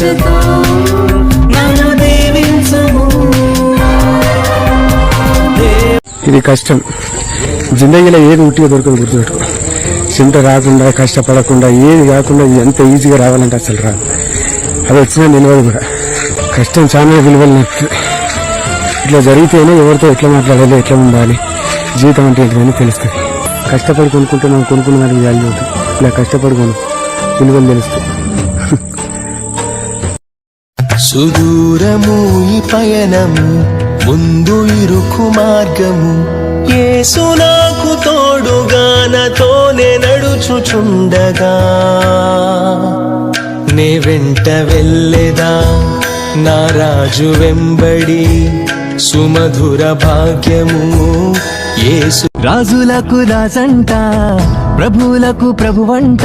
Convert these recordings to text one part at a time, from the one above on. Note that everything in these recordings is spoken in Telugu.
మనసుతో నన్ను దీవించుము. ఇది కష్టం. జిందగీలో ఏది ఉట్టిగా దొరకదు, గుర్తుపెట్టుకో. చింత రాకుండా, కష్టపడకుండా, ఏది కాకుండా ఎంత ఈజీగా రావాలంటే అసలు రాదు. అది వచ్చినా నిలవదు కూడా. కష్టం చాలా విలువలు నేర్పుతుంది. ఇట్లా జరిగితేనే ఎవరితో ఎట్లా మాట్లాడాలి, ఎట్లా ఉండాలి, జీవితం అంటే ఏంటిదని తెలుస్తుంది. కష్టపడి కొనుక్కుంటే మనం కొనుక్కున్న దానికి వాల్యూ ఉంటుంది. ఇలా కష్టపడి విలువలు తెలుస్తాయి. సుదూరము ఈ పయనము, ముందు ఇరుకు మార్గము, యేసు నాకు తోడుగా నాతోనే నడుచుచుండగా, నే వెంట వెళ్ళేదా నా రాజు వెంబడి, సుమధుర భాగ్యము యేసు. రాజులకు రాజంట, ప్రభువులకు ప్రభువంట,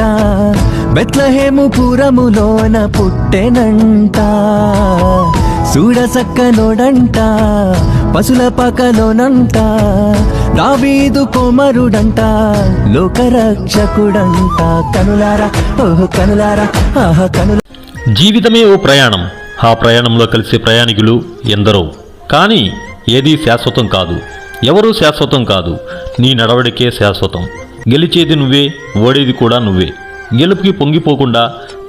బెత్లెహేము పురములోన పుట్టెనంట. చూడసక్కనోడంట, పశుల పకలోనంట, దావీదు కుమారుడంట, లోకరక్షకుడంట. కనులారా ఓహో కనులారా, ఆహా కనుల. జీవితమే ఓ ప్రయాణం. ఆ ప్రయాణంలో కలిసే ప్రయాణికులు ఎందరో. కానీ ఏదీ శాశ్వతం కాదు, ఎవరూ శాశ్వతం కాదు. నీ నడవడికే శాశ్వతం. గెలిచేది నువ్వే, ఓడేది కూడా నువ్వే. గెలుపుకి పొంగిపోకుండా,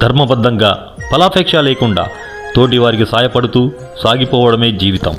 ధర్మబద్ధంగా, ఫలాపేక్ష లేకుండా తోటి వారికి సాయపడుతూ సాగిపోవడమే జీవితం.